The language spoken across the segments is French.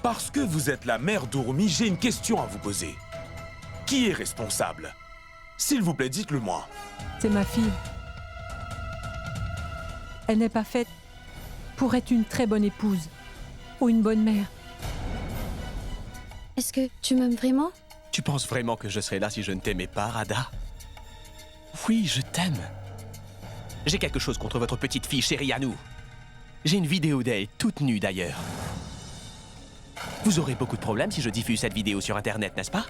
Parce que vous êtes la mère d'Urmi, j'ai une question à vous poser. Qui est responsable? S'il vous plaît, dites-le-moi. C'est ma fille. Elle n'est pas faite pour être une très bonne épouse ou une bonne mère. Est-ce que tu m'aimes vraiment? Tu penses vraiment que je serais là si je ne t'aimais pas, Radha? Oui, je t'aime. J'ai quelque chose contre votre petite fille chérie à nous. J'ai une vidéo d'elle, toute nue d'ailleurs. Vous aurez beaucoup de problèmes si je diffuse cette vidéo sur Internet, n'est-ce pas?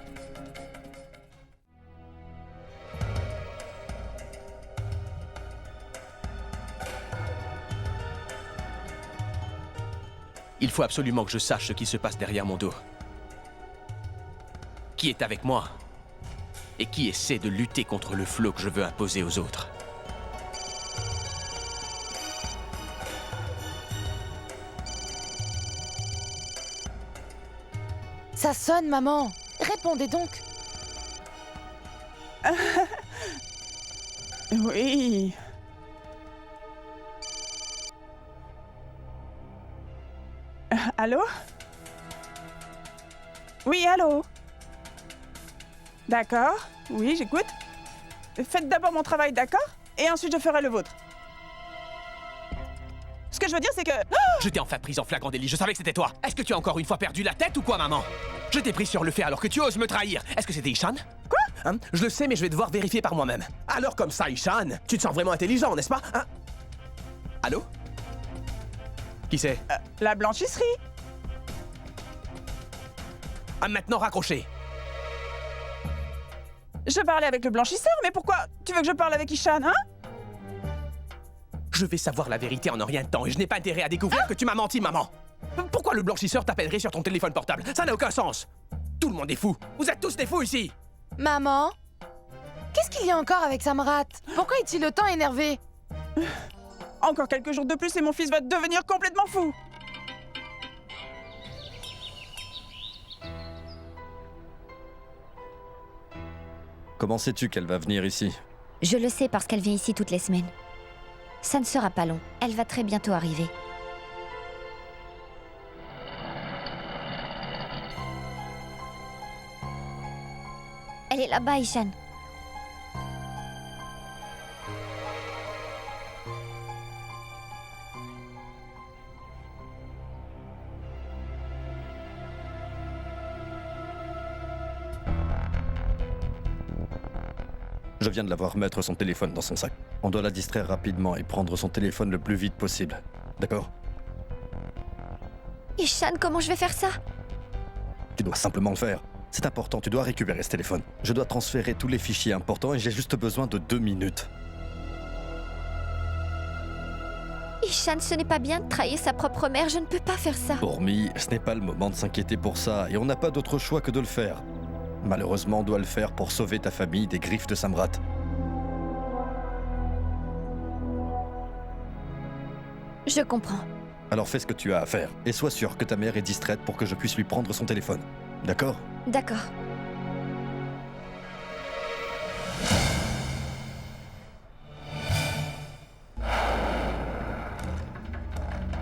Il faut absolument que je sache ce qui se passe derrière mon dos. Qui est avec moi? Et qui essaie de lutter contre le flot que je veux imposer aux autres? Ça sonne, maman. Répondez donc. Oui. Allô? Oui, allô? D'accord. Oui, j'écoute. Faites d'abord mon travail, d'accord? Et ensuite, je ferai le vôtre. Ce que je veux dire, c'est que... Je t'ai enfin prise en flagrant délit, je savais que c'était toi. Est-ce que tu as encore une fois perdu la tête ou quoi, maman? Je t'ai pris sur le fait alors que tu oses me trahir. Est-ce que c'était Ishan? Quoi? Hein? Je le sais, mais je vais devoir vérifier par moi-même. Alors comme ça, Ishan, tu te sens vraiment intelligent, n'est-ce pas? Hein? Allô? Qui c'est? La blanchisserie. Ah, maintenant raccroché. Je parlais avec le blanchisseur, mais pourquoi? Tu veux que je parle avec Ishan, hein? Je vais savoir la vérité en un rien de temps et je n'ai pas intérêt à découvrir que tu m'as menti, maman. Pourquoi le blanchisseur t'appellerait sur ton téléphone portable? Ça n'a aucun sens. Tout le monde est fou. Vous êtes tous des fous ici. Maman? Qu'est-ce qu'il y a encore avec Samrat? Pourquoi est-il autant énervé? Encore quelques jours de plus et mon fils va devenir complètement fou. Comment sais-tu qu'elle va venir ici? Je le sais parce qu'elle vient ici toutes les semaines. Ça ne sera pas long. Elle va très bientôt arriver. Elle est là-bas, Ishan. Je viens de la voir mettre son téléphone dans son sac. On doit la distraire rapidement et prendre son téléphone le plus vite possible. D'accord? Ishan, comment je vais faire ça? Tu dois simplement le faire. C'est important, tu dois récupérer ce téléphone. Je dois transférer tous les fichiers importants et j'ai juste besoin de 2 minutes. Ishan, ce n'est pas bien de trahir sa propre mère. Je ne peux pas faire ça. Urmi, ce n'est pas le moment de s'inquiéter pour ça et on n'a pas d'autre choix que de le faire. Malheureusement, on doit le faire pour sauver ta famille des griffes de Samrat. Je comprends. Alors fais ce que tu as à faire et sois sûr que ta mère est distraite pour que je puisse lui prendre son téléphone. D'accord? D'accord.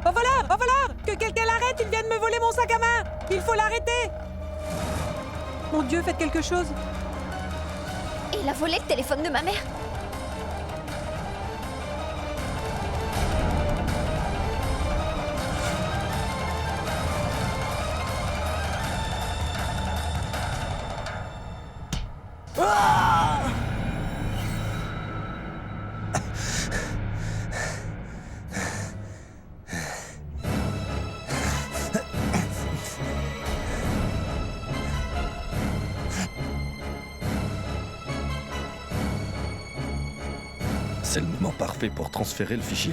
Oh voilà! Oh voilà! Que quelqu'un l'arrête! Il vient de me voler mon sac à main! Il faut l'arrêter! Mon Dieu, faites quelque chose! Il a volé le téléphone de ma mère. C'est le moment parfait pour transférer le fichier.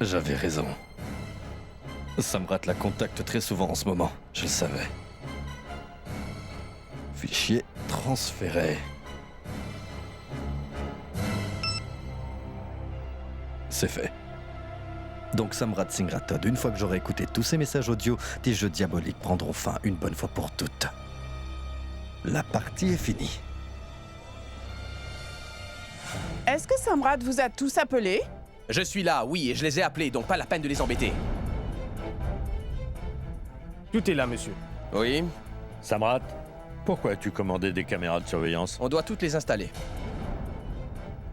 J'avais raison. Samrat la contacte très souvent en ce moment, je le savais. Fichier transféré. C'est fait. Donc Samrat Singh Rathod, une fois que j'aurai écouté tous ces messages audio, tes jeux diaboliques prendront fin une bonne fois pour toutes. La partie est finie. Est-ce que Samrat vous a tous appelés? Je suis là, oui, et je les ai appelés, donc pas la peine de les embêter. Tout est là, monsieur. Oui, Samrat, pourquoi as-tu commandé des caméras de surveillance? on doit toutes les installer.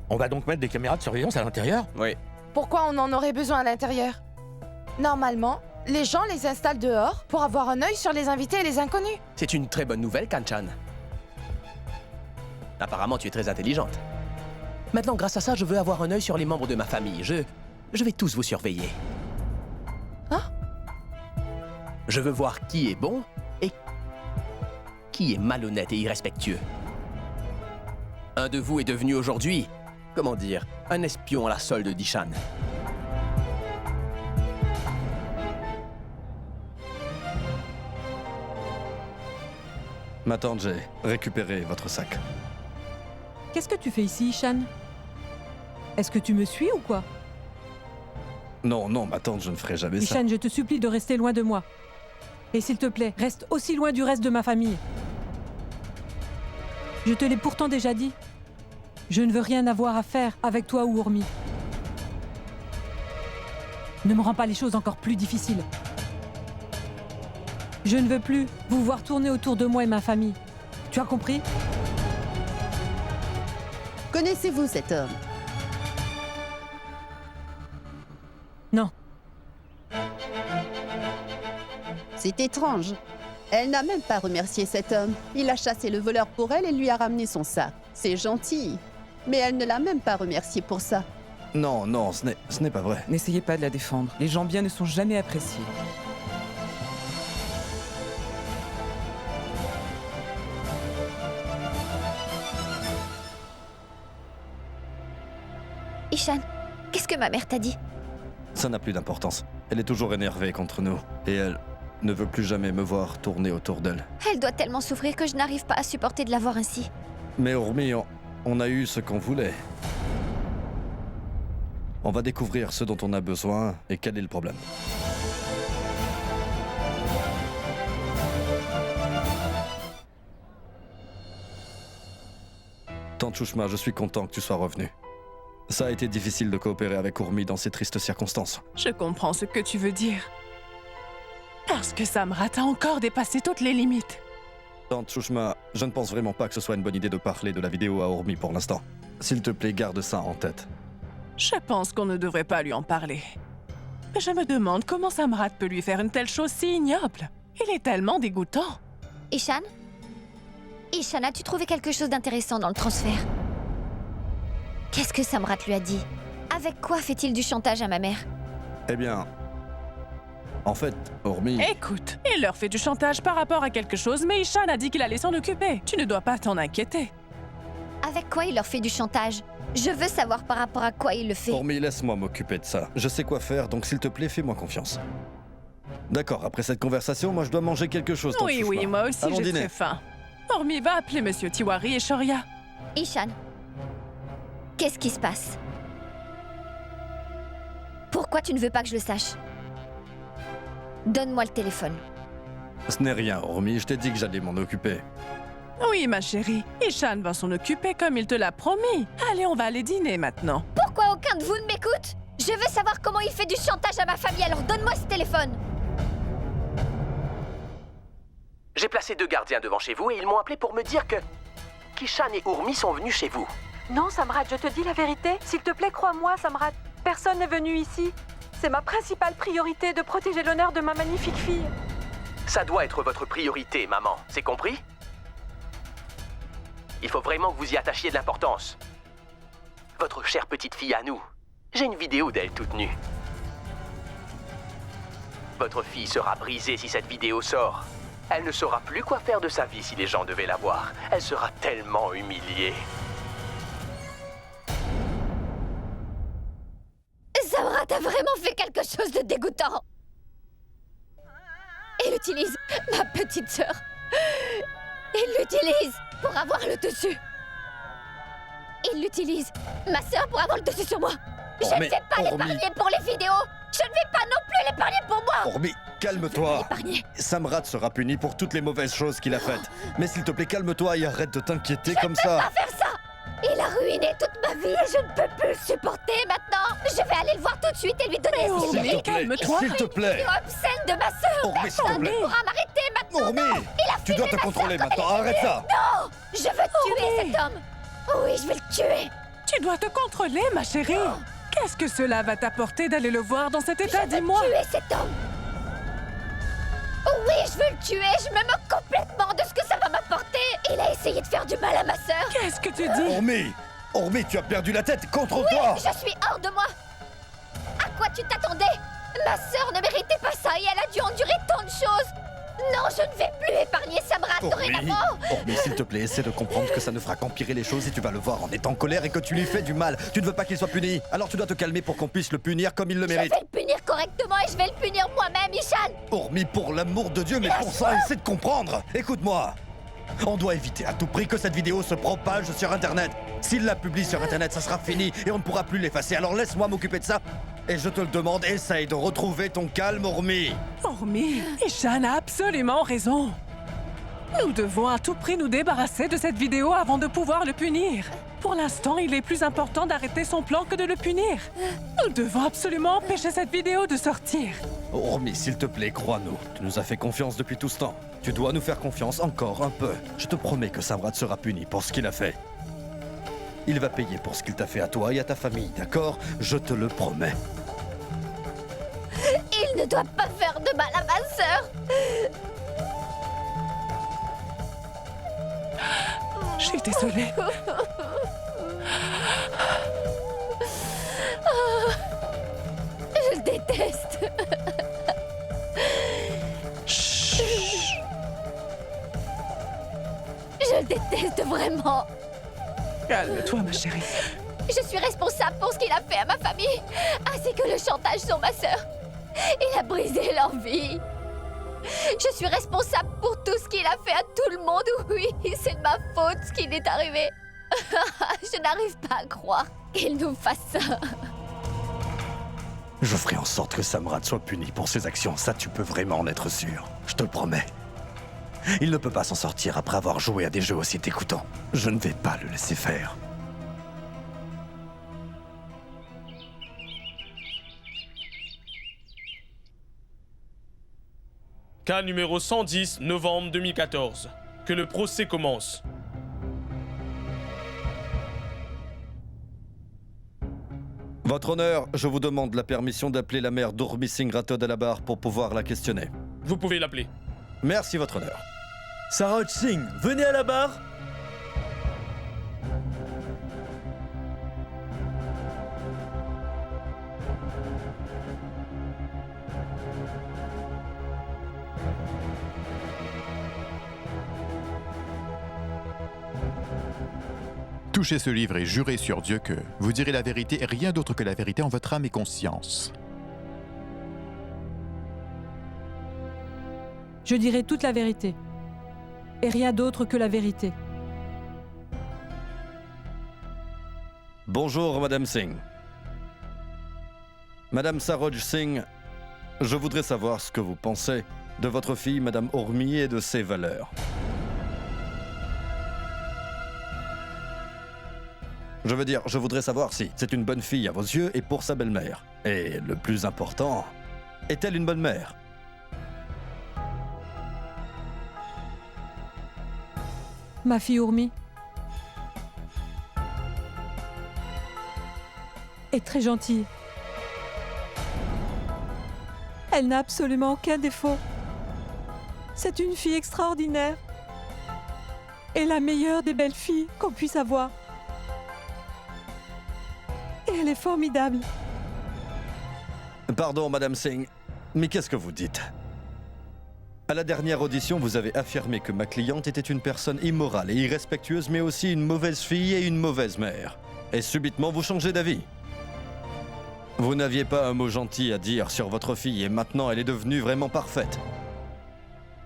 On va donc mettre des caméras de surveillance à l'intérieur? Oui. Pourquoi on en aurait besoin à l'intérieur? Normalement, les gens les installent dehors pour avoir un œil sur les invités et les inconnus. C'est une très bonne nouvelle, Kanchan. Apparemment, tu es très intelligente. Maintenant, grâce à ça, je veux avoir un œil sur les membres de ma famille. Je vais tous vous surveiller. Hein? Je veux voir qui est bon et qui est malhonnête et irrespectueux. Un de vous est devenu aujourd'hui, comment dire, un espion à la solde d'Ishan. Ma tante, j'ai récupéré votre sac. Qu'est-ce que tu fais ici, Ishan? Est-ce que tu me suis ou quoi? Non, non, ma tante, je ne ferai jamais ça. Ishan, je te supplie de rester loin de moi. Et s'il te plaît, reste aussi loin du reste de ma famille. Je te l'ai pourtant déjà dit. Je ne veux rien avoir à faire avec toi ou Urmi. Ne me rends pas les choses encore plus difficiles. Je ne veux plus vous voir tourner autour de moi et ma famille. Tu as compris? Connaissez-vous cet homme? Non. C'est étrange. Elle n'a même pas remercié cet homme. Il a chassé le voleur pour elle et lui a ramené son sac. C'est gentil. Mais elle ne l'a même pas remercié pour ça. Non, non, ce n'est pas vrai. N'essayez pas de la défendre. Les gens bien ne sont jamais appréciés. Ishan, qu'est-ce que ma mère t'a dit? Ça n'a plus d'importance. Elle est toujours énervée contre nous. Et elle ne veut plus jamais me voir tourner autour d'elle. Elle doit tellement souffrir que je n'arrive pas à supporter de la voir ainsi. Mais Urmi, on a eu ce qu'on voulait. On va découvrir ce dont on a besoin et quel est le problème. Tante Shushma, je suis content que tu sois revenue. Ça a été difficile de coopérer avec Urmi dans ces tristes circonstances. Je comprends ce que tu veux dire. Parce que Samrat a encore dépassé toutes les limites. Tante Shushma, je ne pense vraiment pas que ce soit une bonne idée de parler de la vidéo à Urmi pour l'instant. S'il te plaît, garde ça en tête. Je pense qu'on ne devrait pas lui en parler. Mais je me demande comment Samrat peut lui faire une telle chose si ignoble. Il est tellement dégoûtant. Ishan? Ishan, as-tu trouvé quelque chose d'intéressant dans le transfert? Qu'est-ce que Samrat lui a dit? Avec quoi fait-il du chantage à ma mère? Eh bien... En fait, Urmi... Écoute, il leur fait du chantage par rapport à quelque chose, mais Ishan a dit qu'il allait s'en occuper. Tu ne dois pas t'en inquiéter. Avec quoi il leur fait du chantage? Je veux savoir par rapport à quoi il le fait. Urmi, laisse-moi m'occuper de ça. Je sais quoi faire, donc s'il te plaît, fais-moi confiance. D'accord, après cette conversation, moi je dois manger quelque chose, Tante Oui, Shushma. oui, moi aussi Allons j'ai dîner. très faim. Urmi va appeler Monsieur Tiwari et Shoria. Ishan, qu'est-ce qui se passe? Pourquoi tu ne veux pas que je le sache? Donne-moi le téléphone. Ce n'est rien, Urmi, je t'ai dit que j'allais m'en occuper. Oui, ma chérie, Ishan va s'en occuper comme il te l'a promis. Allez, on va aller dîner maintenant. Pourquoi aucun de vous ne m'écoute? Je veux savoir comment il fait du chantage à ma famille, alors donne-moi ce téléphone. J'ai placé 2 gardiens devant chez vous et ils m'ont appelé pour me dire que Kishan et Urmi sont venus chez vous. Non, Samrat, je te dis la vérité. S'il te plaît, crois-moi, Samrat. Personne n'est venu ici. C'est ma principale priorité de protéger l'honneur de ma magnifique fille. Ça doit être votre priorité, maman. C'est compris? Il faut vraiment que vous y attachiez de l'importance. Votre chère petite fille à nous. J'ai une vidéo d'elle toute nue. Votre fille sera brisée si cette vidéo sort. Elle ne saura plus quoi faire de sa vie si les gens devaient la voir. Elle sera tellement humiliée. Samrat a vraiment fait quelque chose de dégoûtant. Il utilise ma petite sœur. Il l'utilise pour avoir le dessus. Il utilise ma sœur pour avoir le dessus sur moi. Je ne vais pas l'épargner pour les vidéos. Je ne vais pas non plus l'épargner pour moi. Urmi, calme-toi. L'épargner. Samrat sera puni pour toutes les mauvaises choses qu'il a faites. Mais s'il te plaît, calme-toi et arrête de t'inquiéter comme Je ne peux ça. pas faire ça. Il a ruiné toute ma vie et je ne peux plus le supporter maintenant. Je vais aller le voir tout de suite et lui donner Mais ce qu'il Ormi, mérite. calme-toi. S'il te plaît. Obscène de ma sœur. Ormi, s'il te Personne plaît. ne pourra m'arrêter maintenant. Ormi, Non, il a tu dois filmé te ma contrôler sœur maintenant. comme elle Arrête est ça. Non, je veux tuer Ormi. cet homme. Oui, je vais le tuer. Tu dois te contrôler, ma chérie. Qu'est-ce que cela va t'apporter d'aller le voir dans cet état, Je veux dis-moi? tuer cet homme. Oui, je veux le tuer. Je me moque complètement de ce que ça va m'apporter. Il a essayé de faire du mal à ma sœur. Qu'est-ce que tu dis? Ormi, Ormi, tu as perdu la tête. Oui, Contrôle-toi. je suis hors de moi. À quoi tu t'attendais? Ma sœur ne méritait pas ça et elle a dû endurer tant de choses. Non, je ne vais plus épargner Samrat dorénavant. Ormi, s'il te plaît, essaie de comprendre que ça ne fera qu'empirer les choses et tu vas le voir en étant en colère et que tu lui fais du mal. Tu ne veux pas qu'il soit puni. Alors tu dois te calmer pour qu'on puisse le punir comme il le Je mérite. vais le punir correctement et je vais le punir moi-même, Ishan. Ormi, pour l'amour de Dieu, mais pour ça, essaie de comprendre. Écoute-moi. On doit éviter à tout prix que cette vidéo se propage sur Internet. S'il la publie sur Internet, ça sera fini et on ne pourra plus l'effacer. Alors laisse-moi m'occuper de ça. Et je te le demande, essaye de retrouver ton calme, Ormi. Ormi, Ishan a absolument raison. Nous devons à tout prix nous débarrasser de cette vidéo avant de pouvoir le punir. Pour l'instant, il est plus important d'arrêter son plan que de le punir. Nous devons absolument empêcher cette vidéo de sortir. Ormi, s'il te plaît, crois-nous. Tu nous as fait confiance depuis tout ce temps. Tu dois nous faire confiance encore un peu. Je te promets que Samrat sera puni pour ce qu'il a fait. Il va payer pour ce qu'il t'a fait à toi et à ta famille, d'accord? Je te le promets. Il ne doit pas faire de mal à ma sœur. Je suis désolée. Je le déteste. Je le déteste vraiment. Calme-toi, ma chérie. Je suis responsable pour ce qu'il a fait à ma famille, ainsi que le chantage sur ma sœur. Il a brisé leur vie. Je suis responsable pour tout ce qu'il a fait à tout le monde. Oui, c'est de ma faute ce qui est arrivé. Je n'arrive pas à croire qu'il nous fasse ça. Je ferai en sorte que Samrat soit puni pour ses actions. Ça, tu peux vraiment en être sûr. Je te le promets. Il ne peut pas s'en sortir après avoir joué à des jeux aussi dégoûtants. Je ne vais pas le laisser faire. Cas numéro 110, novembre 2014. Que le procès commence. Votre honneur, je vous demande la permission d'appeler la mère d'Ormi Singh Rathod à la barre pour pouvoir la questionner. Vous pouvez l'appeler. Merci, votre honneur. Saroj Singh, venez à la barre. Touchez ce livre et jurez sur Dieu que vous direz la vérité et rien d'autre que la vérité en votre âme et conscience. Je dirai toute la vérité. Et rien d'autre que la vérité. Bonjour, Madame Singh. Madame Saroj Singh, je voudrais savoir ce que vous pensez de votre fille, Madame Ormi, et de ses valeurs. Je veux dire, je voudrais savoir si c'est une bonne fille à vos yeux et pour sa belle-mère. Et le plus important, est-elle une bonne mère? Ma fille Ormi est très gentille. Elle n'a absolument aucun défaut. C'est une fille extraordinaire. Et la meilleure des belles filles qu'on puisse avoir. Et elle est formidable. Pardon, Madame Singh, mais qu'est-ce que vous dites? À la dernière audition, vous avez affirmé que ma cliente était une personne immorale et irrespectueuse, mais aussi une mauvaise fille et une mauvaise mère. Et subitement, vous changez d'avis. Vous n'aviez pas un mot gentil à dire sur votre fille et maintenant elle est devenue vraiment parfaite.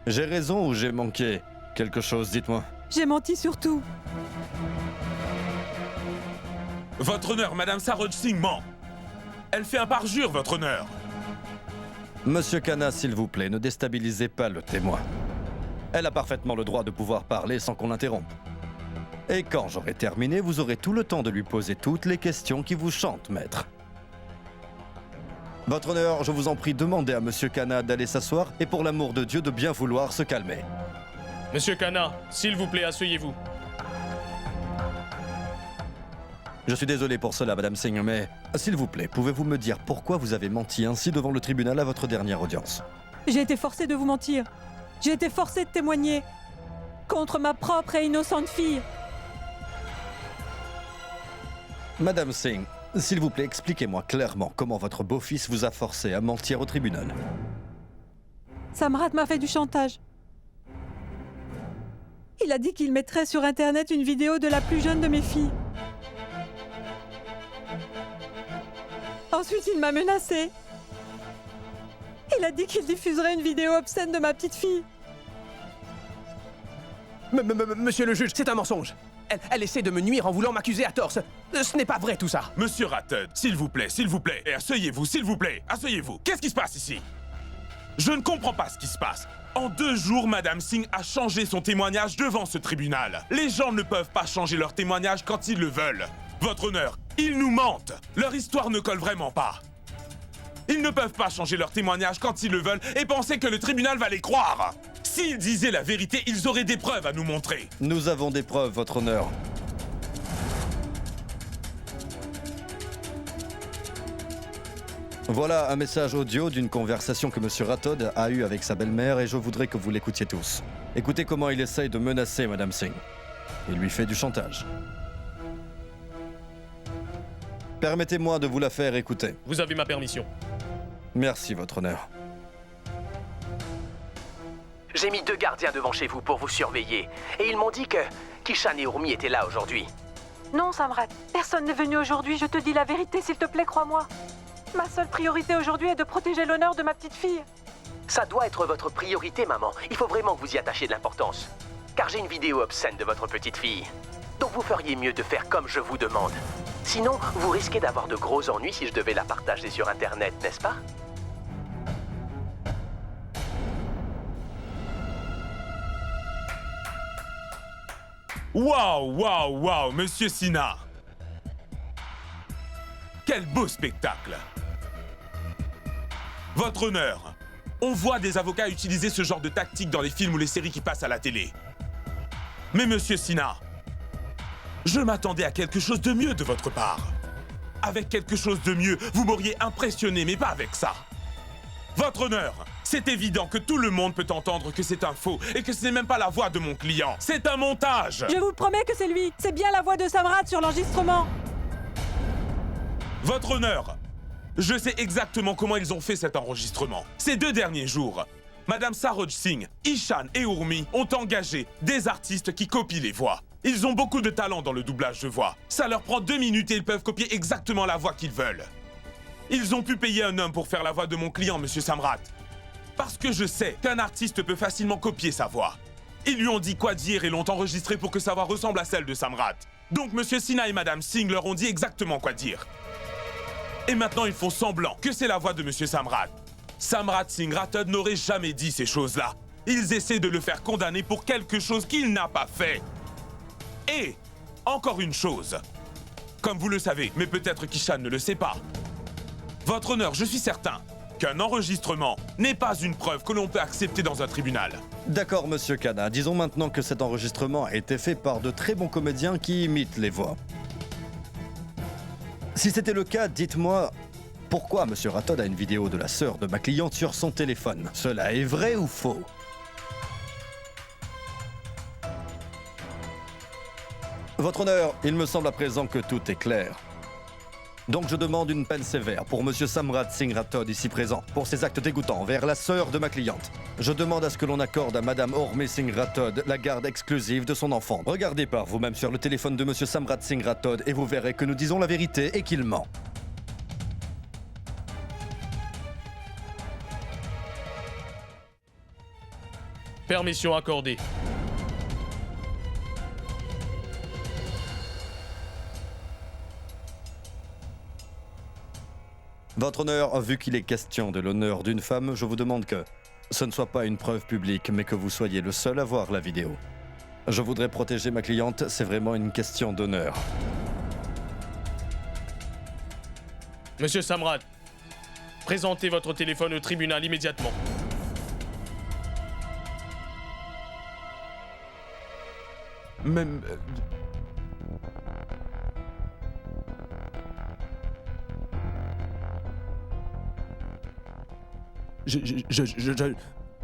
J'ai raison ou j'ai manqué quelque chose, dites-moi. J'ai menti sur tout. Votre honneur, Madame Saroj Singh ment. Elle fait un parjure, votre honneur. Monsieur Khanna, s'il vous plaît, ne déstabilisez pas le témoin. Elle a parfaitement le droit de pouvoir parler sans qu'on l'interrompe. Et quand j'aurai terminé, vous aurez tout le temps de lui poser toutes les questions qui vous chantent, maître. Votre honneur, je vous en prie, demandez à Monsieur Kana d'aller s'asseoir et pour l'amour de Dieu de bien vouloir se calmer. Monsieur Kana, s'il vous plaît, asseyez-vous. Je suis désolé pour cela, Madame Singh, mais s'il vous plaît, pouvez-vous me dire pourquoi vous avez menti ainsi devant le tribunal à votre dernière audience? J'ai été forcée de vous mentir. J'ai été forcée de témoigner contre ma propre et innocente fille. Madame Singh, s'il vous plaît, expliquez-moi clairement comment votre beau-fils vous a forcé à mentir au tribunal. Samrat m'a fait du chantage. Il a dit qu'il mettrait sur Internet une vidéo de la plus jeune de mes filles. Ensuite, il m'a menacée. Il a dit qu'il diffuserait une vidéo obscène de ma petite fille. Monsieur le juge, c'est un mensonge. Elle essaie de me nuire en voulant m'accuser à tort. Ce n'est pas vrai tout ça. Monsieur Rattud, s'il vous plaît, et asseyez-vous, s'il vous plaît, asseyez-vous. Qu'est-ce qui se passe ici? Je ne comprends pas ce qui se passe. En 2 jours, Madame Singh a changé son témoignage devant ce tribunal. Les gens ne peuvent pas changer leur témoignage quand ils le veulent. Votre honneur, ils nous mentent. Leur histoire ne colle vraiment pas. Ils ne peuvent pas changer leur témoignage quand ils le veulent et penser que le tribunal va les croire. S'ils disaient la vérité, ils auraient des preuves à nous montrer. Nous avons des preuves, votre honneur. Voilà un message audio d'une conversation que Monsieur Rattud a eue avec sa belle-mère et je voudrais que vous l'écoutiez tous. Écoutez comment il essaye de menacer Madame Singh. Il lui fait du chantage. Permettez-moi de vous la faire écouter. Vous avez ma permission. Merci, votre honneur. J'ai mis 2 gardiens devant chez vous pour vous surveiller. Et ils m'ont dit que Kishan et Urmi étaient là aujourd'hui. Non, Samrat, personne n'est venu aujourd'hui, je te dis la vérité, s'il te plaît, crois-moi. Ma seule priorité aujourd'hui est de protéger l'honneur de ma petite fille. Ça doit être votre priorité, maman. Il faut vraiment que vous y attachiez de l'importance. Car j'ai une vidéo obscène de votre petite fille. Donc vous feriez mieux de faire comme je vous demande. Sinon, vous risquez d'avoir de gros ennuis si je devais la partager sur Internet, n'est-ce pas? Waouh, Monsieur Sinha! Quel beau spectacle! Votre honneur, on voit des avocats utiliser ce genre de tactique dans les films ou les séries qui passent à la télé. Mais Monsieur Sinha, je m'attendais à quelque chose de mieux de votre part. Avec quelque chose de mieux, vous m'auriez impressionné, mais pas avec ça. Votre honneur, c'est évident que tout le monde peut entendre que c'est un faux et que ce n'est même pas la voix de mon client. C'est un montage! Je vous promets que c'est lui. C'est bien la voix de Samrat sur l'enregistrement. Votre honneur, je sais exactement comment ils ont fait cet enregistrement. Ces 2 derniers jours, Madame Saroj Singh, Ishan et Urmi ont engagé des artistes qui copient les voix. Ils ont beaucoup de talent dans le doublage de voix. Ça leur prend 2 minutes et ils peuvent copier exactement la voix qu'ils veulent. Ils ont pu payer un homme pour faire la voix de mon client, Monsieur Samrat. Parce que je sais qu'un artiste peut facilement copier sa voix. Ils lui ont dit quoi dire et l'ont enregistré pour que sa voix ressemble à celle de Samrat. Donc Monsieur Sinha et Madame Singh leur ont dit exactement quoi dire. Et maintenant ils font semblant que c'est la voix de Monsieur Samrat. Samrat Singh Rattud n'aurait jamais dit ces choses-là. Ils essaient de le faire condamner pour quelque chose qu'il n'a pas fait. Et, encore une chose, comme vous le savez, mais peut-être Kishan ne le sait pas, Votre honneur, je suis certain qu'un enregistrement n'est pas une preuve que l'on peut accepter dans un tribunal. D'accord, Monsieur Kana. Disons maintenant que cet enregistrement a été fait par de très bons comédiens qui imitent les voix. Si c'était le cas, dites-moi pourquoi Monsieur Rattud a une vidéo de la sœur de ma cliente sur son téléphone. Cela est vrai ou faux? Votre honneur, il me semble à présent que tout est clair. Donc je demande une peine sévère pour Monsieur Samrat Singh Rattud ici présent, pour ses actes dégoûtants envers la sœur de ma cliente. Je demande à ce que l'on accorde à Madame Urmi Singh Rattud la garde exclusive de son enfant. Regardez par vous-même sur le téléphone de Monsieur Samrat Singh Rattud et vous verrez que nous disons la vérité et qu'il ment. Permission accordée. Votre honneur, vu qu'il est question de l'honneur d'une femme, je vous demande que ce ne soit pas une preuve publique, mais que vous soyez le seul à voir la vidéo. Je voudrais protéger ma cliente, c'est vraiment une question d'honneur. Monsieur Samrat, présentez votre téléphone au tribunal immédiatement. Même...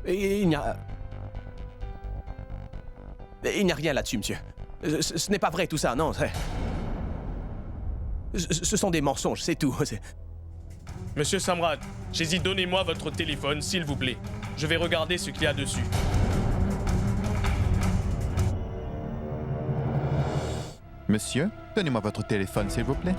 Il n'y a... Il n'y a rien là-dessus, monsieur. Ce n'est pas vrai tout ça, non. Ce sont des mensonges, c'est tout. Monsieur Samrat, j'ai dit donnez-moi votre téléphone, s'il vous plaît. Je vais regarder ce qu'il y a dessus. Monsieur, donnez-moi votre téléphone, s'il vous plaît.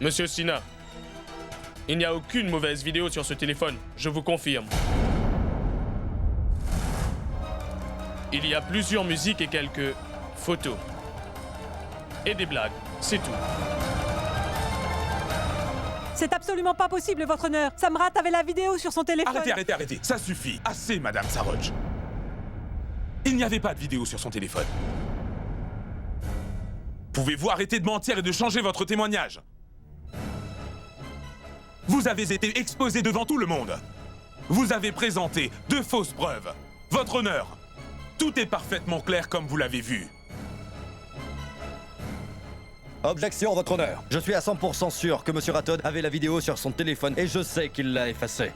Monsieur Sina, il n'y a aucune mauvaise vidéo sur ce téléphone, je vous confirme. Il y a plusieurs musiques et quelques photos. Et des blagues, c'est tout. C'est absolument pas possible, votre honneur. Samrat avait la vidéo sur son téléphone. Arrêtez. Ça suffit. Assez, Madame Saroj. Il n'y avait pas de vidéo sur son téléphone. Pouvez-vous arrêter de mentir et de changer votre témoignage? Vous avez été exposé devant tout le monde. Vous avez présenté de fausses preuves. Votre honneur, tout est parfaitement clair comme vous l'avez vu. Objection, votre honneur. Je suis à 100% sûr que M. Rattod avait la vidéo sur son téléphone et je sais qu'il l'a effacée.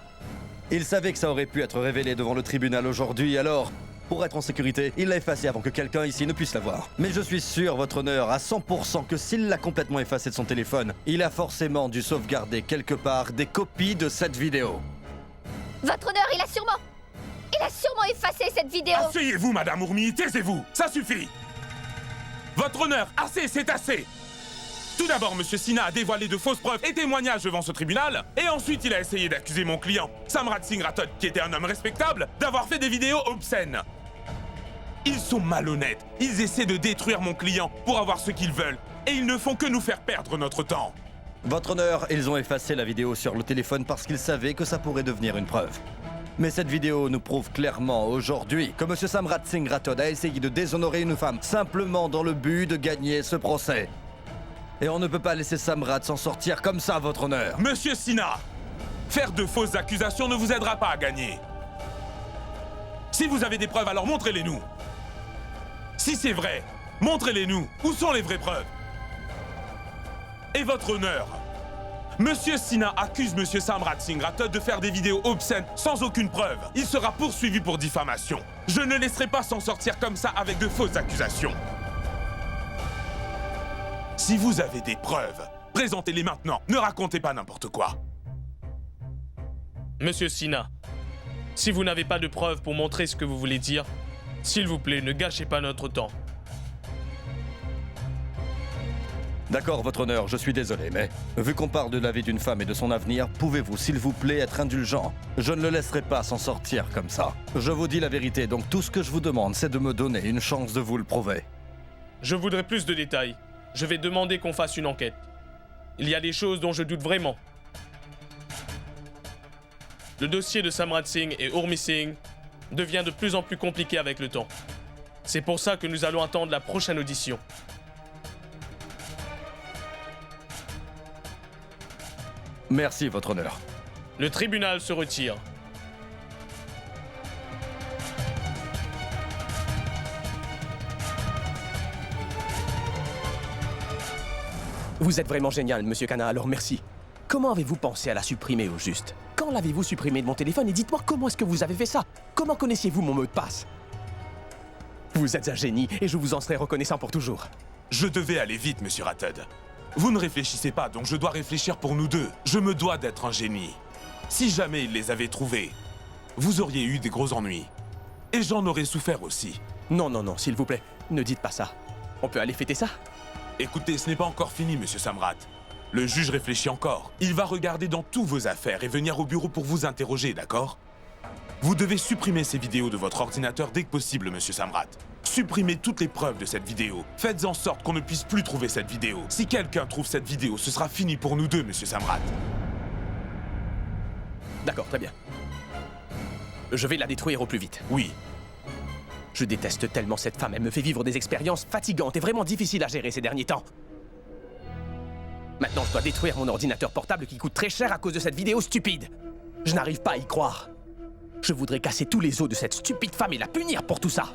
Il savait que ça aurait pu être révélé devant le tribunal aujourd'hui, alors, pour être en sécurité, il l'a effacée avant que quelqu'un ici ne puisse la voir. Mais je suis sûr, votre honneur, à 100% que s'il l'a complètement effacée de son téléphone, il a forcément dû sauvegarder quelque part des copies de cette vidéo. Votre honneur, il a sûrement effacé cette vidéo. Asseyez-vous, Madame Ourmi, taisez-vous. Ça suffit. Votre honneur, assez, c'est assez. Tout d'abord, Monsieur Sina a dévoilé de fausses preuves et témoignages devant ce tribunal, et ensuite il a essayé d'accuser mon client, Samrat Singh Rathod, qui était un homme respectable, d'avoir fait des vidéos obscènes. Ils sont malhonnêtes, ils essaient de détruire mon client pour avoir ce qu'ils veulent, et ils ne font que nous faire perdre notre temps. Votre honneur, ils ont effacé la vidéo sur le téléphone parce qu'ils savaient que ça pourrait devenir une preuve. Mais cette vidéo nous prouve clairement aujourd'hui que M. Samrat Singh Rathod a essayé de déshonorer une femme simplement dans le but de gagner ce procès. Et on ne peut pas laisser Samrat s'en sortir comme ça, votre honneur. Monsieur Sina, faire de fausses accusations ne vous aidera pas à gagner. Si vous avez des preuves, alors montrez-les-nous. Si c'est vrai, montrez-les-nous. Où sont les vraies preuves? Et votre honneur, Monsieur Sina accuse Monsieur Samrat Singh Rathod de faire des vidéos obscènes sans aucune preuve. Il sera poursuivi pour diffamation. Je ne laisserai pas s'en sortir comme ça avec de fausses accusations. Si vous avez des preuves, présentez-les maintenant. Ne racontez pas n'importe quoi. Monsieur Sina, si vous n'avez pas de preuves pour montrer ce que vous voulez dire, s'il vous plaît, ne gâchez pas notre temps. D'accord, votre honneur, je suis désolé, mais vu qu'on parle de la vie d'une femme et de son avenir, pouvez-vous, s'il vous plaît, être indulgent? Je ne le laisserai pas s'en sortir comme ça. Je vous dis la vérité, donc tout ce que je vous demande, c'est de me donner une chance de vous le prouver. Je voudrais plus de détails. Je vais demander qu'on fasse une enquête. Il y a des choses dont je doute vraiment. Le dossier de Samrat Singh et Urmi Singh devient de plus en plus compliqué avec le temps. C'est pour ça que nous allons attendre la prochaine audition. Merci, votre honneur. Le tribunal se retire. Vous êtes vraiment génial, Monsieur Khanna, alors merci. Comment avez-vous pensé à la supprimer au juste? Quand l'avez-vous supprimée de mon téléphone? Et dites-moi comment est-ce que vous avez fait ça? Comment connaissiez-vous mon mot de passe? Vous êtes un génie et je vous en serai reconnaissant pour toujours. Je devais aller vite, Monsieur Rathod. Vous ne réfléchissez pas, donc je dois réfléchir pour nous deux. Je me dois d'être un génie. Si jamais il les avait trouvés, vous auriez eu des gros ennuis. Et j'en aurais souffert aussi. Non, non, non, s'il vous plaît, ne dites pas ça. On peut aller fêter ça? Écoutez, ce n'est pas encore fini, monsieur Samrat. Le juge réfléchit encore. Il va regarder dans tous vos affaires et venir au bureau pour vous interroger, d'accord? Vous devez supprimer ces vidéos de votre ordinateur dès que possible, monsieur Samrat. Supprimez toutes les preuves de cette vidéo. Faites en sorte qu'on ne puisse plus trouver cette vidéo. Si quelqu'un trouve cette vidéo, ce sera fini pour nous deux, monsieur Samrat. D'accord, très bien. Je vais la détruire au plus vite. Oui. Je déteste tellement cette femme. Elle me fait vivre des expériences fatigantes et vraiment difficiles à gérer ces derniers temps. Maintenant, je dois détruire mon ordinateur portable qui coûte très cher à cause de cette vidéo stupide. Je n'arrive pas à y croire. Je voudrais casser tous les os de cette stupide femme et la punir pour tout ça.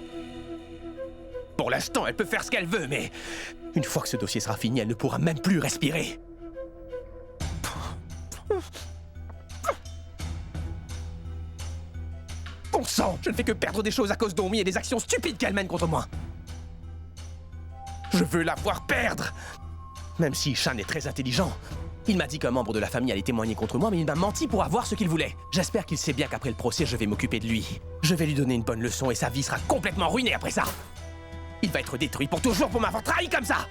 Pour l'instant, elle peut faire ce qu'elle veut, mais une fois que ce dossier sera fini, elle ne pourra même plus respirer. Bon sang, je ne fais que perdre des choses à cause d'Omi et des actions stupides qu'elle mène contre moi. Je veux la voir perdre. Même si Shan est très intelligent, il m'a dit qu'un membre de la famille allait témoigner contre moi, mais il m'a menti pour avoir ce qu'il voulait. J'espère qu'il sait bien qu'après le procès, je vais m'occuper de lui. Je vais lui donner une bonne leçon et sa vie sera complètement ruinée après ça. Il va être détruit pour toujours pour m'avoir trahi comme ça.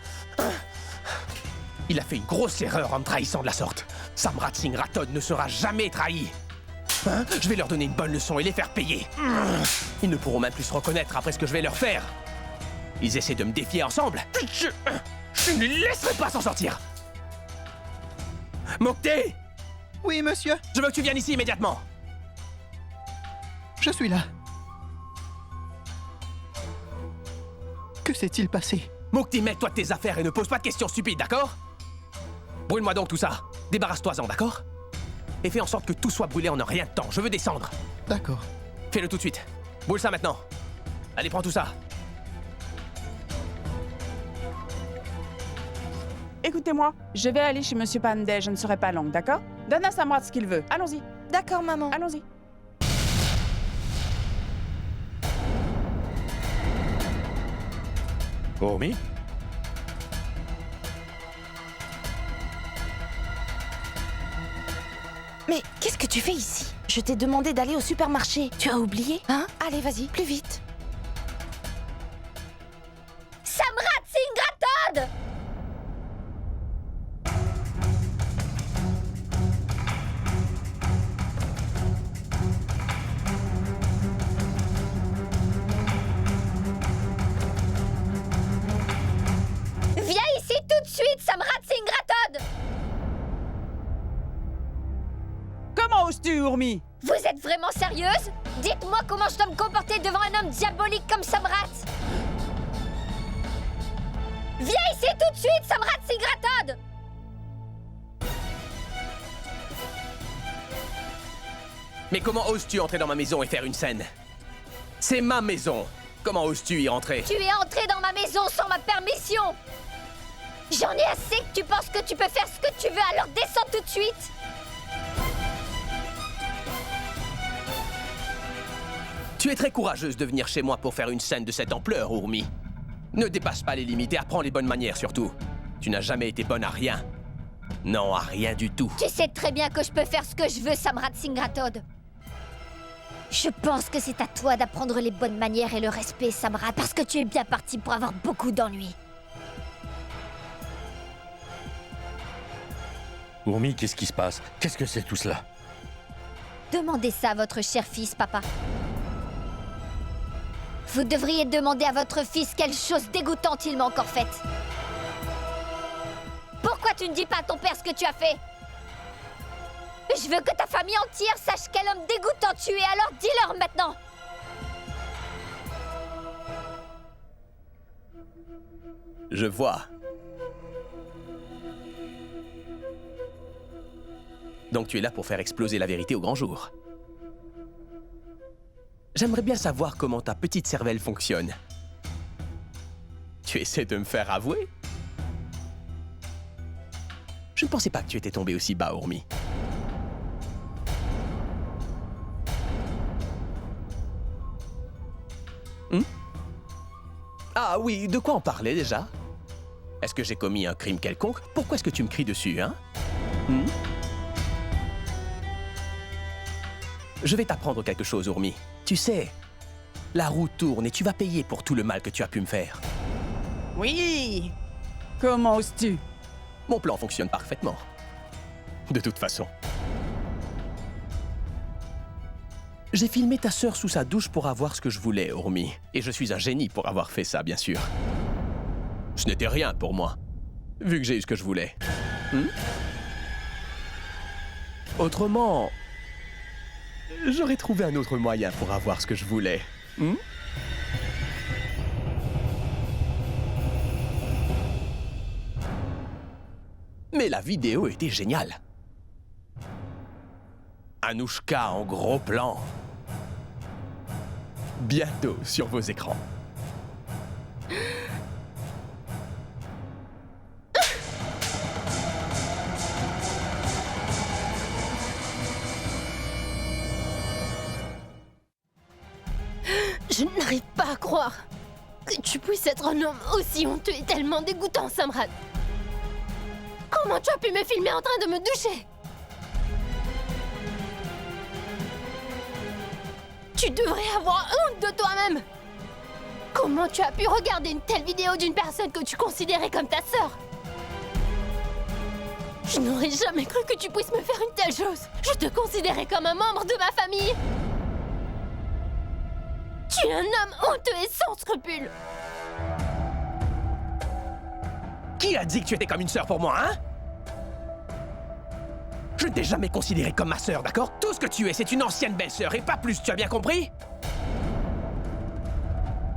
Il a fait une grosse erreur en me trahissant de la sorte. Samrat Singh Rathod ne sera jamais trahi. Je vais leur donner une bonne leçon et les faire payer. Ils ne pourront même plus se reconnaître après ce que je vais leur faire. Ils essaient de me défier ensemble. Je ne les laisserai pas s'en sortir. Mokté! Oui, monsieur? Je veux que tu viennes ici immédiatement. Je suis là. Que s'est-il passé? Mokté, mets-toi de tes affaires et ne pose pas de questions stupides, d'accord? Brûle-moi donc tout ça. Débarrasse-toi-en, d'accord? Et fais en sorte que tout soit brûlé en un rien de temps. Je veux descendre. D'accord. Fais-le tout de suite. Brûle ça maintenant. Allez, prends tout ça. Écoutez-moi, je vais aller chez Monsieur Pandey, je ne serai pas longue, d'accord? Donne à Samrat ce qu'il veut. Allons-y. D'accord, maman. Allons-y. Urmi? Mais qu'est-ce que tu fais ici? Je t'ai demandé d'aller au supermarché. Tu as oublié? Hein? Allez, vas-y, plus vite. Samrat Singh Rathod! Viens ici tout de suite, Samrat Singh Rathod! Comment oses-tu, Urmi? Vous êtes vraiment sérieuse? Dites-moi comment je dois me comporter devant un homme diabolique comme Samrat! Viens ici tout de suite, Samrat Singh Rathod! Mais comment oses-tu entrer dans ma maison et faire une scène? C'est ma maison. Comment oses-tu y rentrer? Tu es entré dans ma maison sans ma permission! J'en ai assez que tu penses que tu peux faire ce que tu veux, alors descends tout de suite! Tu es très courageuse de venir chez moi pour faire une scène de cette ampleur, Urmi. Ne dépasse pas les limites et apprends les bonnes manières surtout. Tu n'as jamais été bonne à rien. Non, à rien du tout. Tu sais très bien que je peux faire ce que je veux, Samrat Singh Rathod. Je pense que c'est à toi d'apprendre les bonnes manières et le respect, Samrat, parce que tu es bien parti pour avoir beaucoup d'ennuis. Urmi, qu'est-ce qui se passe? Qu'est-ce que c'est tout cela? Demandez ça à votre cher fils, papa. Vous devriez demander à votre fils quelle chose dégoûtante il m'a encore faite. Pourquoi tu ne dis pas à ton père ce que tu as fait? Je veux que ta famille entière sache quel homme dégoûtant tu es, alors dis-leur maintenant! Je vois. Donc tu es là pour faire exploser la vérité au grand jour. J'aimerais bien savoir comment ta petite cervelle fonctionne. Tu essaies de me faire avouer? Je ne pensais pas que tu étais tombé aussi bas, Urmi. Ah oui, de quoi on parlait déjà? Est-ce que j'ai commis un crime quelconque? Pourquoi est-ce que tu me cries dessus, hein? Je vais t'apprendre quelque chose, Urmi. Tu sais, la roue tourne et tu vas payer pour tout le mal que tu as pu me faire. Oui. Comment oses-tu? Mon plan fonctionne parfaitement. De toute façon. J'ai filmé ta sœur sous sa douche pour avoir ce que je voulais, Urmi. Et je suis un génie pour avoir fait ça, bien sûr. Ce n'était rien pour moi, vu que j'ai eu ce que je voulais. Autrement, j'aurais trouvé un autre moyen pour avoir ce que je voulais. Mais la vidéo était géniale. Anouchka en gros plan. Bientôt sur vos écrans. Je n'arrive pas à croire que tu puisses être un homme aussi honteux et tellement dégoûtant, Samrat. Comment tu as pu me filmer en train de me doucher? Tu devrais avoir honte de toi-même. Comment tu as pu regarder une telle vidéo d'une personne que tu considérais comme ta sœur? Je n'aurais jamais cru que tu puisses me faire une telle chose. Je te considérais comme un membre de ma famille. Tu es un homme honteux et sans scrupules. Qui a dit que tu étais comme une sœur pour moi, hein? Je ne t'ai jamais considéré comme ma sœur, d'accord? Tout ce que tu es, c'est une ancienne belle-sœur et pas plus, tu as bien compris?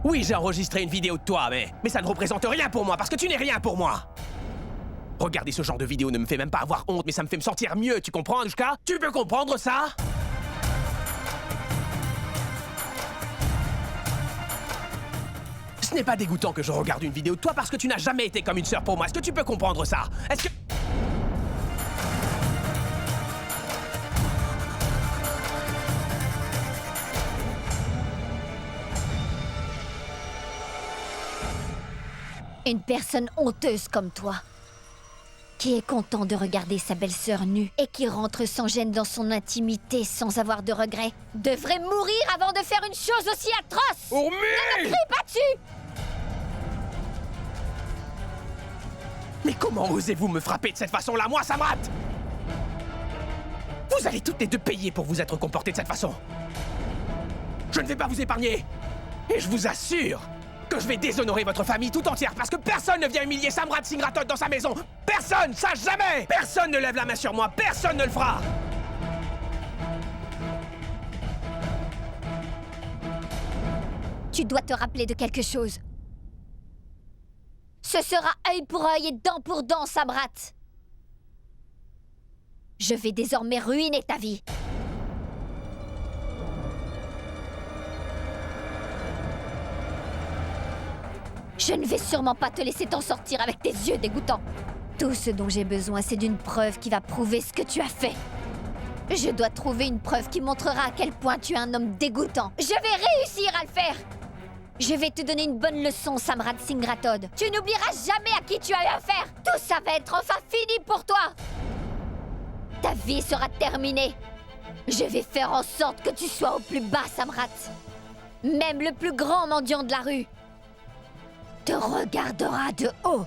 Oui, j'ai enregistré une vidéo de toi, mais ça ne représente rien pour moi, parce que tu n'es rien pour moi! Regarder ce genre de vidéo ne me fait même pas avoir honte, mais ça me fait me sentir mieux, tu comprends, Anouchka? Tu peux comprendre ça? Ce n'est pas dégoûtant que je regarde une vidéo de toi parce que tu n'as jamais été comme une sœur pour moi. Est-ce que tu peux comprendre ça? Est-ce que... Une personne honteuse comme toi, qui est content de regarder sa belle-sœur nue et qui rentre sans gêne dans son intimité sans avoir de regrets, devrait mourir avant de faire une chose aussi atroce! Urmi! Ne me crie pas dessus! Mais comment osez-vous me frapper de cette façon-là, moi, Samrat? Vous allez toutes les deux payer pour vous être comportés de cette façon. Je ne vais pas vous épargner. Et je vous assure que je vais déshonorer votre famille tout entière parce que personne ne vient humilier Samrat Singh Rathod dans sa maison. Personne, ça jamais. Personne ne lève la main sur moi. Personne ne le fera. Tu dois te rappeler de quelque chose. Ce sera œil pour œil et dent pour dent, Samrat. Je vais désormais ruiner ta vie. Je ne vais sûrement pas te laisser t'en sortir avec tes yeux dégoûtants. Tout ce dont j'ai besoin, c'est d'une preuve qui va prouver ce que tu as fait. Je dois trouver une preuve qui montrera à quel point tu es un homme dégoûtant. Je vais réussir à le faire. Je vais te donner une bonne leçon, Samrat Singh Rathod. Tu n'oublieras jamais à qui tu as eu affaire. Tout ça va être enfin fini pour toi. Ta vie sera terminée. Je vais faire en sorte que tu sois au plus bas, Samrat. Même le plus grand mendiant de la rue te regardera de haut.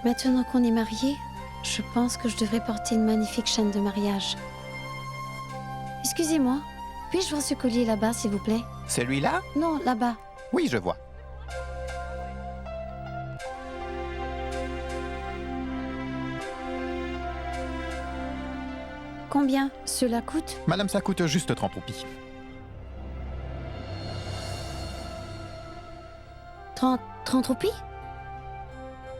Maintenant qu'on est mariés, je pense que je devrais porter une magnifique chaîne de mariage. Excusez-moi, puis-je voir ce collier là-bas, s'il vous plaît? Celui-là? Non, là-bas. Oui, je vois. Combien cela coûte? Madame, ça coûte juste 30 roupies. 30 roupies?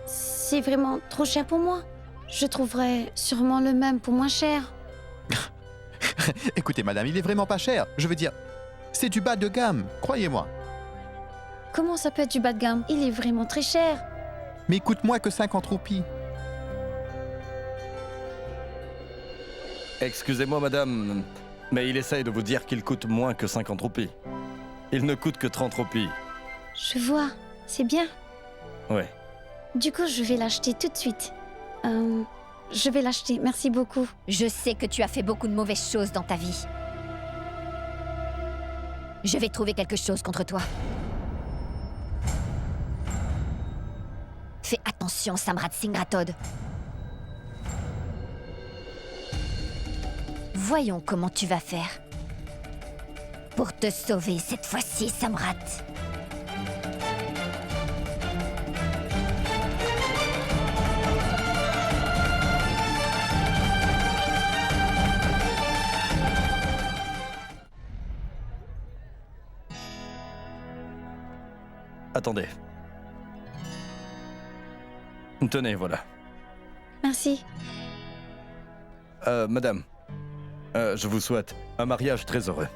C'est vraiment trop cher pour moi. Je trouverais sûrement le même pour moins cher. Écoutez, madame, il est vraiment pas cher. Je veux dire, c'est du bas de gamme, croyez-moi. Comment ça peut être du bas de gamme? Il est vraiment très cher. Mais il coûte moins que 50 roupies. Excusez-moi, madame, mais il essaye de vous dire qu'il coûte moins que 50 roupies. Il ne coûte que 30 roupies. Je vois, c'est bien. Ouais. Du coup, je vais l'acheter tout de suite. Je vais l'acheter, merci beaucoup. Je sais que tu as fait beaucoup de mauvaises choses dans ta vie. Je vais trouver quelque chose contre toi. Fais attention, Samrat Singh Rathod. Voyons comment tu vas faire. Pour te sauver cette fois-ci, Samrat. Attendez. Tenez, voilà. Merci. Madame, je vous souhaite un mariage très heureux.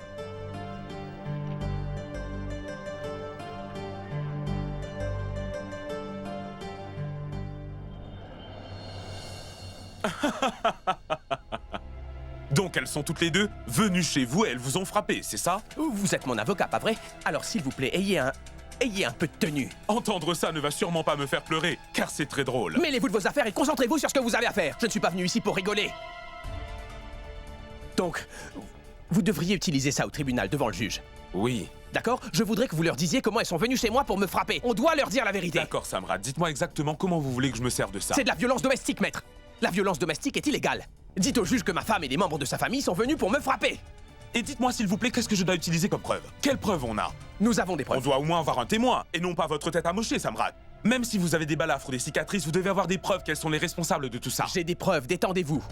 Donc elles sont toutes les deux venues chez vous et elles vous ont frappé, c'est ça? Vous êtes mon avocat, pas vrai? Alors s'il vous plaît, ayez un peu de tenue. Entendre ça ne va sûrement pas me faire pleurer, car c'est très drôle. Mêlez-vous de vos affaires et concentrez-vous sur ce que vous avez à faire. Je ne suis pas venu ici pour rigoler. Donc, vous devriez utiliser ça au tribunal devant le juge. Oui. D'accord? Je voudrais que vous leur disiez comment elles sont venues chez moi pour me frapper. On doit leur dire la vérité. D'accord, Samrat, dites-moi exactement comment vous voulez que je me serve de ça. C'est de la violence domestique, maître. La violence domestique est illégale. Dites au juge que ma femme et les membres de sa famille sont venus pour me frapper. Et dites-moi s'il vous plaît, qu'est-ce que je dois utiliser comme preuve? Quelle preuve on a? Nous avons des preuves. On doit au moins avoir un témoin, et non pas votre tête amochée, Samrat. Même si vous avez des balafres ou des cicatrices, vous devez avoir des preuves qu'elles sont les responsables de tout ça. J'ai des preuves, détendez-vous.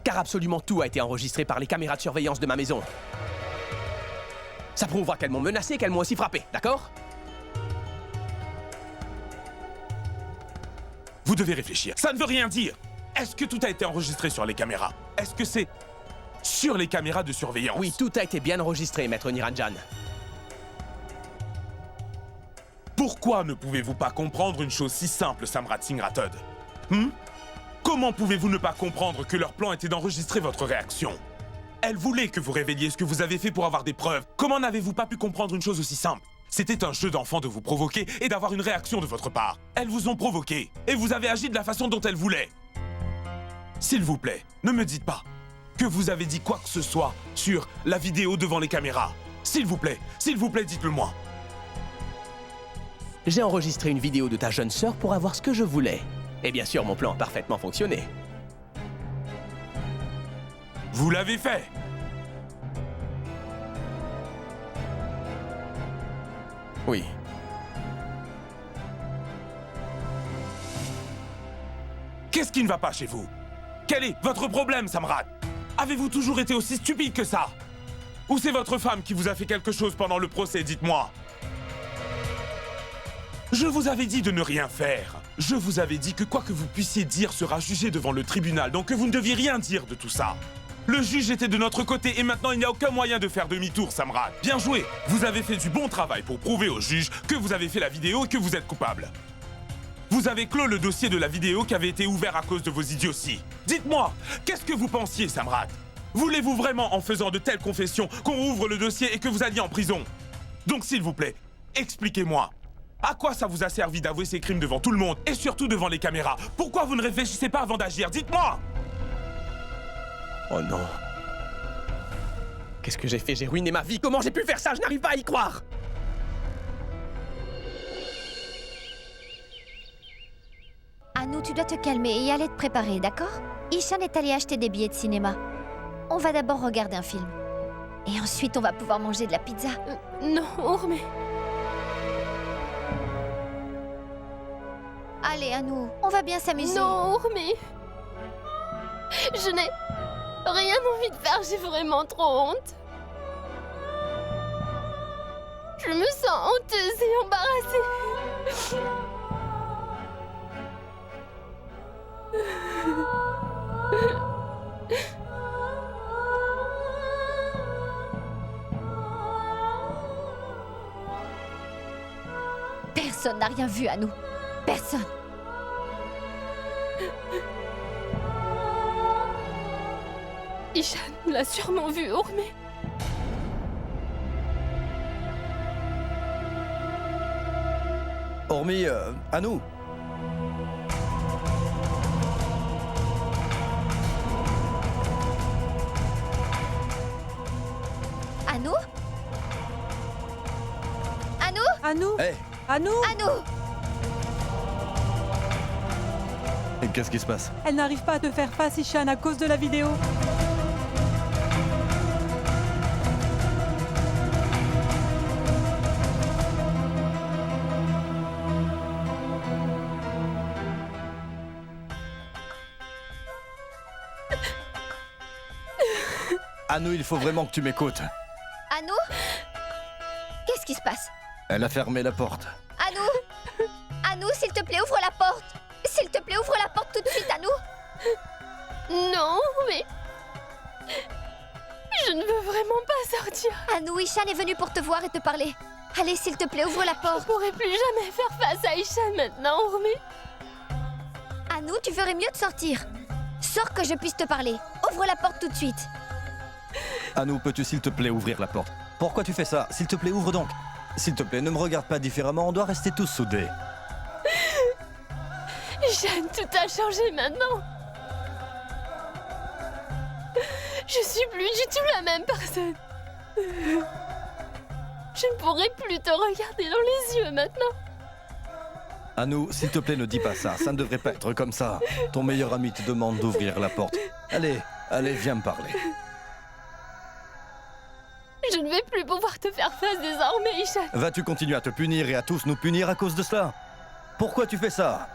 Car absolument tout a été enregistré par les caméras de surveillance de ma maison. Ça prouvera qu'elles m'ont menacé et qu'elles m'ont aussi frappé, d'accord? Vous devez réfléchir. Ça ne veut rien dire. Est-ce que tout a été enregistré sur les caméras? Est-ce que c'est sur les caméras de surveillance? Oui, tout a été bien enregistré, maître Niranjan. Pourquoi ne pouvez-vous pas comprendre une chose si simple, Samrat Singh Rathod? Comment pouvez-vous ne pas comprendre que leur plan était d'enregistrer votre réaction? Elle voulait que vous révéliez ce que vous avez fait pour avoir des preuves. Comment n'avez-vous pas pu comprendre une chose aussi simple? C'était un jeu d'enfant de vous provoquer et d'avoir une réaction de votre part. Elles vous ont provoqué, et vous avez agi de la façon dont elles voulaient. S'il vous plaît, ne me dites pas que vous avez dit quoi que ce soit sur la vidéo devant les caméras. S'il vous plaît, dites-le moi. J'ai enregistré une vidéo de ta jeune sœur pour avoir ce que je voulais. Et bien sûr, mon plan a parfaitement fonctionné. Vous l'avez fait. Oui. Qu'est-ce qui ne va pas chez vous? Quel est votre problème, Samrat? Avez-vous toujours été aussi stupide que ça? Ou c'est votre femme qui vous a fait quelque chose pendant le procès, dites-moi? Je vous avais dit de ne rien faire. Je vous avais dit que quoi que vous puissiez dire sera jugé devant le tribunal, donc que vous ne deviez rien dire de tout ça. Le juge était de notre côté et maintenant il n'y a aucun moyen de faire demi-tour, Samrat. Bien joué. Vous avez fait du bon travail pour prouver au juge que vous avez fait la vidéo et que vous êtes coupable. Vous avez clos le dossier de la vidéo qui avait été ouvert à cause de vos idioties. Dites-moi, qu'est-ce que vous pensiez, Samrat? Voulez-vous vraiment, en faisant de telles confessions, qu'on ouvre le dossier et que vous alliez en prison? Donc s'il vous plaît, expliquez-moi. À quoi ça vous a servi d'avouer ces crimes devant tout le monde et surtout devant les caméras? Pourquoi vous ne réfléchissez pas avant d'agir? Dites-moi! Oh non. Qu'est-ce que j'ai fait? J'ai ruiné ma vie. Comment j'ai pu faire ça? Je n'arrive pas à y croire. Anu, tu dois te calmer et aller te préparer, d'accord? Ishan est allé acheter des billets de cinéma. On va d'abord regarder un film. Et ensuite, on va pouvoir manger de la pizza. Non, Urmi. Allez, Anu, on va bien s'amuser. Non, Urmi. Je n'ai rien envie de faire, j'ai vraiment trop honte. Je me sens honteuse et embarrassée. Personne n'a rien vu, Anu. Personne. Ishan l'a sûrement vu, Urmi. Hormis, à nous. Anu Hé, Anu Anu! qu'est-ce qui se passe? Elle n'arrive pas à te faire face, Ishan, à cause de la vidéo. Anu, il faut vraiment que tu m'écoutes. Anu? Qu'est-ce qui se passe? Elle a fermé la porte. Anu! Anu, s'il te plaît, ouvre la porte! S'il te plaît, ouvre la porte tout de suite, Anu! Non, mais... Je ne veux vraiment pas sortir. Anu, Ishan est venu pour te voir et te parler. Allez, s'il te plaît, ouvre la porte. Je pourrai plus jamais faire face à Ishan maintenant, Urmi. Anu, tu ferais mieux de sortir. Sors que je puisse te parler. Ouvre la porte tout de suite. Anu, peux-tu s'il te plaît ouvrir la porte? Pourquoi tu fais ça? S'il te plaît, ouvre donc. S'il te plaît, ne me regarde pas différemment, on doit rester tous soudés. Ishan, tout a changé maintenant. Je suis plus du tout la même personne. Je ne pourrai plus te regarder dans les yeux maintenant. Anu, s'il te plaît, ne dis pas ça. Ça ne devrait pas être comme ça. Ton meilleur ami te demande d'ouvrir la porte. Allez, allez, viens me parler. Je ne vais plus pouvoir te faire face désormais, Ishan. Vas-tu continuer à te punir et à tous nous punir à cause de cela? Pourquoi tu fais ça?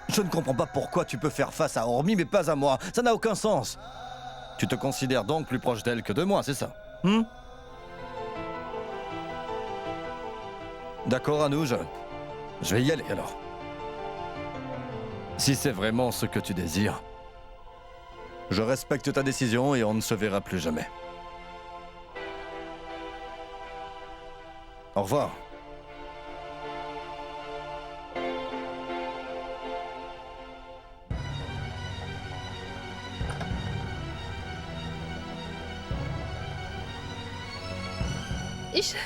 Je ne comprends pas pourquoi tu peux faire face à Urmi mais pas à moi. Ça n'a aucun sens. Tu te considères donc plus proche d'elle que de moi, c'est ça? D'accord, Anu, je vais y aller alors. Si c'est vraiment ce que tu désires, je respecte ta décision et on ne se verra plus jamais. Au revoir. Ishan.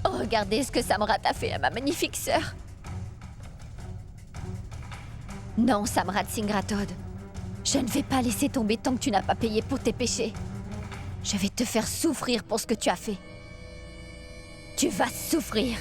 Regardez ce que Samrat a fait à ma magnifique sœur. Non, Samrat Singh Rathod. Je ne vais pas laisser tomber tant que tu n'as pas payé pour tes péchés. Je vais te faire souffrir pour ce que tu as fait. Tu vas souffrir.